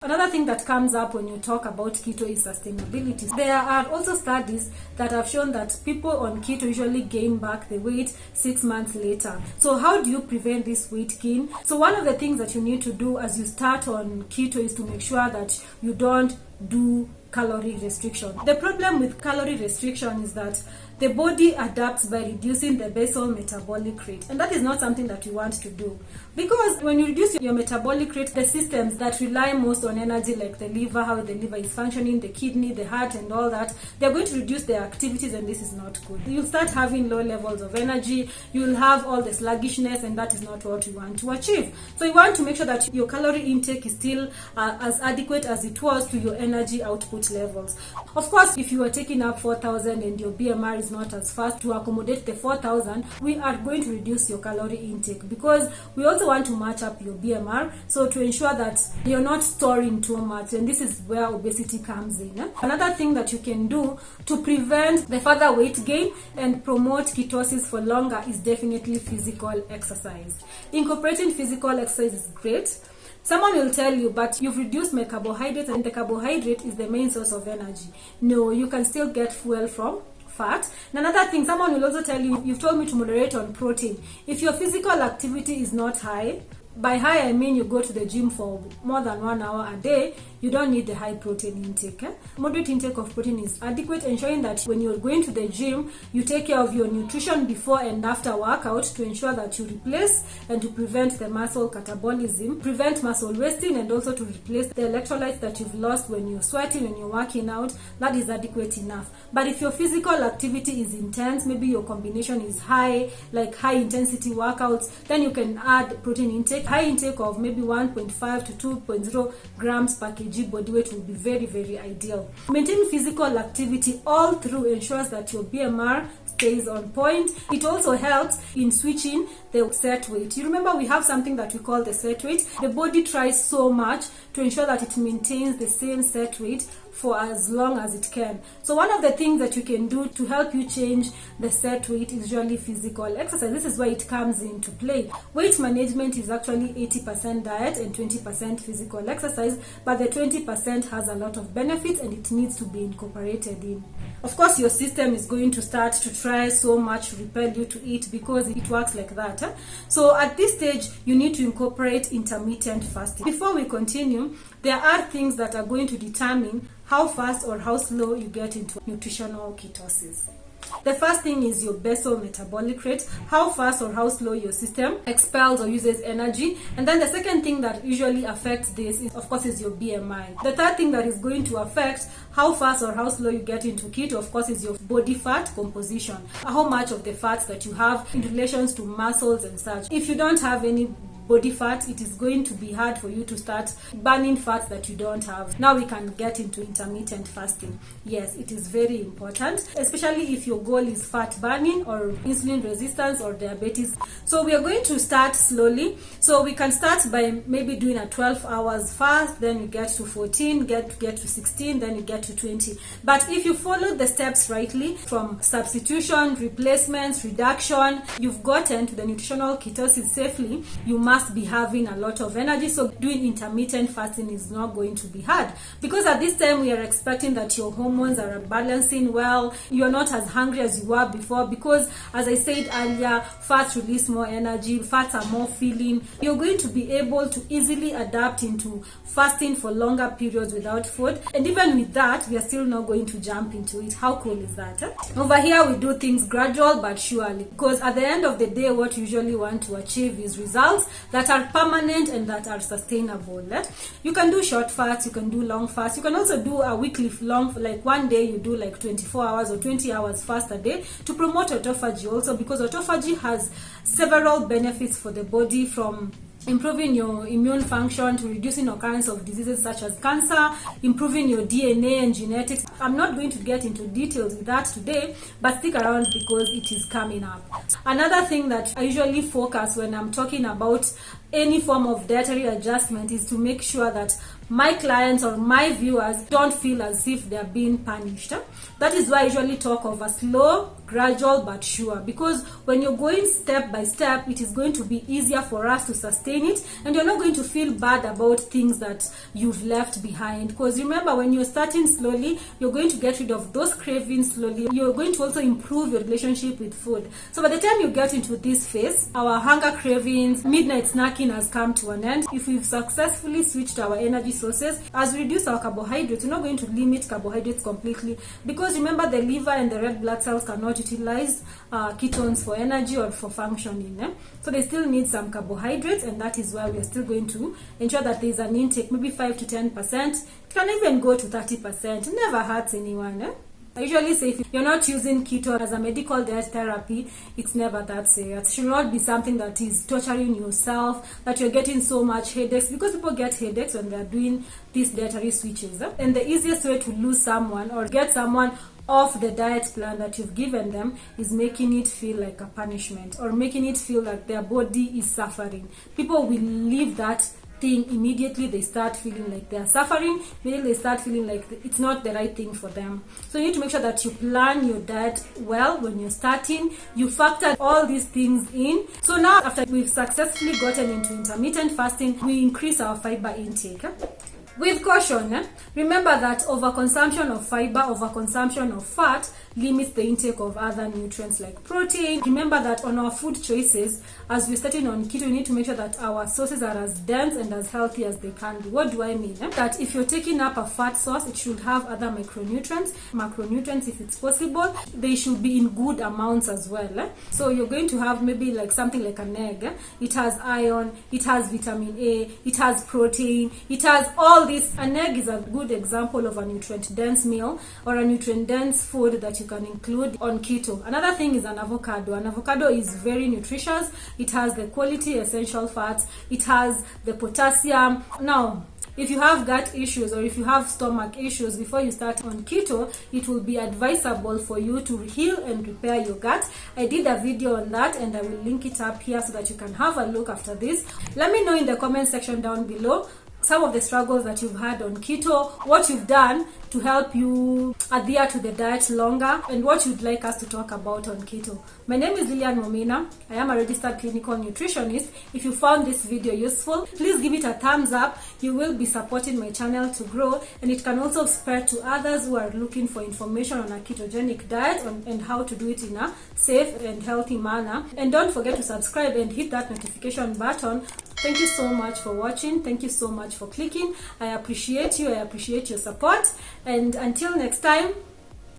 Another thing that comes up when you talk about keto is sustainability. There are also studies that have shown that people on keto usually gain back the weight 6 months later. So how do you prevent this weight gain? So one of the things that you need to do as you start on keto is to make sure that you don't do calorie restriction. The problem with calorie restriction is that the body adapts by reducing the basal metabolic rate, and that is not something that you want to do, because when you reduce your metabolic rate, the systems that rely most on energy, like the liver, how the liver is functioning, the kidney, the heart, and all that, they're going to reduce their activities, and this is not good. You'll start having low levels of energy, you'll have all the sluggishness, and that is not what you want to achieve. So you want to make sure that your calorie intake is still as adequate as it was to your energy output levels. Of course, if you are taking up 4,000 and your BMR is not as fast to accommodate the 4,000, we are going to reduce your calorie intake, because we also want to match up your BMR, so to ensure that you're not storing too much, and this is where obesity comes in. Another thing that you can do to prevent the further weight gain and promote ketosis for longer is definitely physical exercise. Incorporating physical exercise is great. Someone will tell you, but you've reduced my carbohydrates, and the carbohydrate is the main source of energy. No, you can still get fuel from fat. And another thing, someone will also tell you, you've told me to moderate on protein. If your physical activity is not high, by high I mean you go to the gym for more than 1 hour a day, you don't need the high protein intake. Moderate intake of protein is adequate, ensuring that when you're going to the gym, you take care of your nutrition before and after workout to ensure that you replace and to prevent the muscle catabolism, prevent muscle wasting, and also to replace the electrolytes that you've lost when you're sweating, when you're working out. That is adequate enough. But if your physical activity is intense, maybe your combination is high, like high intensity workouts, then you can add protein intake. High intake of maybe 1.5 to 2.0 grams per kg body weight will be very, very ideal. Maintaining physical activity all through ensures that your BMR stays on point. It also helps in switching the set weight. You remember we have something that we call the set weight. The body tries so much to ensure that it maintains the same set weight for as long as it can. So one of the things that you can do to help you change the set weight is usually physical exercise. This is where it comes into play. Weight management is actually 80% diet and 20% physical exercise, but the 20% has a lot of benefits and it needs to be incorporated in. Of course, your system is going to start to try so much to repel you to eat, because it works like that. So at this stage, you need to incorporate intermittent fasting. Before we continue, there are things that are going to determine how fast or how slow you get into nutritional ketosis. The first thing is your basal metabolic rate, how fast or how slow your system expels or uses energy. And then the second thing that usually affects this is, of course, is your BMI. The third thing that is going to affect how fast or how slow you get into keto, of course, is your body fat composition. How much of the fats that you have in relations to muscles and such. If you don't have any body fat, it is going to be hard for you to start burning fats that you don't have. Now we can get into intermittent fasting. Yes, it is very important, especially if your goal is fat burning or insulin resistance or diabetes. So we are going to start slowly. So we can start by maybe doing a 12 hours fast, then you get to 14, get to 16, then you get to 20. But if you follow the steps rightly, from substitution, replacements, reduction, you've gotten to the nutritional ketosis safely, you must be having a lot of energy. So doing intermittent fasting is not going to be hard, because at this time we are expecting that your hormones are balancing well, you're not as hungry as you were before, because as I said earlier, fats release more energy, fats are more filling. You're going to be able to easily adapt into fasting for longer periods without food, and even with that, we are still not going to jump into it. How cool is that? Over here we do things gradual but surely, because at the end of the day, what you usually want to achieve is results that are permanent and that are sustainable. You can do short fasts, you can do long fasts, you can also do a weekly long, like one day you do like 24 hours or 20 hours fast a day to promote autophagy also, because autophagy has several benefits for the body, from improving your immune function to reducing occurrence of diseases such as cancer, improving your DNA and genetics. I'm not going to get into details with that today, but stick around because it is coming up. Another thing that I usually focus when I'm talking about any form of dietary adjustment is to make sure that my clients or my viewers don't feel as if they're being punished. That is why I usually talk of a slow, gradual but sure, because when you're going step by step, it is going to be easier for us to sustain it, and you're not going to feel bad about things that you've left behind. Because remember, when you're starting slowly, you're going to get rid of those cravings slowly. You're going to also improve your relationship with food. So by the time you get into this phase, our hunger cravings, midnight snacking has come to an end. If we've successfully switched our energy sources, as we reduce our carbohydrates, we're not going to limit carbohydrates completely, because remember, the liver and the red blood cells cannot utilize ketones for energy or for functioning. So they still need some carbohydrates, and that is why we are still going to ensure that there is an intake, maybe 5 to 10%. It can even go to 30%. It never hurts anyone. I usually say if you're not using keto as a medical diet therapy, it's never that serious. It should not be something that is torturing yourself, that you're getting so much headaches, because people get headaches when they're doing these dietary switches. And the easiest way to lose someone or get someone off the diet plan that you've given them is making it feel like a punishment, or making it feel like their body is suffering. People will leave that thing immediately. They start feeling like they are suffering. Immediately they start feeling like it's not the right thing for them. So you need to make sure that you plan your diet well when you're starting. You factor all these things in. So now, after we've successfully gotten into intermittent fasting, we increase our fiber intake. With caution, remember that overconsumption of fiber, overconsumption of fat limits the intake of other nutrients like protein. Remember that on our food choices, as we're starting on keto, we need to make sure that our sources are as dense and as healthy as they can be. What do I mean? That if you're taking up a fat source, it should have other macronutrients if it's possible. They should be in good amounts as well. So you're going to have maybe like something like an egg. It has iron, it has vitamin A, it has protein, it has all this. An egg is a good example of a nutrient-dense meal or a nutrient-dense food that you can include on keto. Another thing is an avocado. An avocado is very nutritious. It has the quality essential fats. It has the potassium. Now, if you have gut issues or if you have stomach issues before you start on keto, it will be advisable for you to heal and repair your gut. I did a video on that, and I will link it up here so that you can have a look after this. Let me know in the comment section down below some of the struggles that you've had on keto, what you've done to help you adhere to the diet longer, and what you'd like us to talk about on keto. My name is Lilian Mumina. I am a registered clinical nutritionist. If you found this video useful, please give it a thumbs up. You will be supporting my channel to grow, and it can also spread to others who are looking for information on a ketogenic diet and how to do it in a safe and healthy manner. And don't forget to subscribe and hit that notification button. Thank you so much for watching. Thank you so much for clicking. I appreciate you. I appreciate your support. And until next time,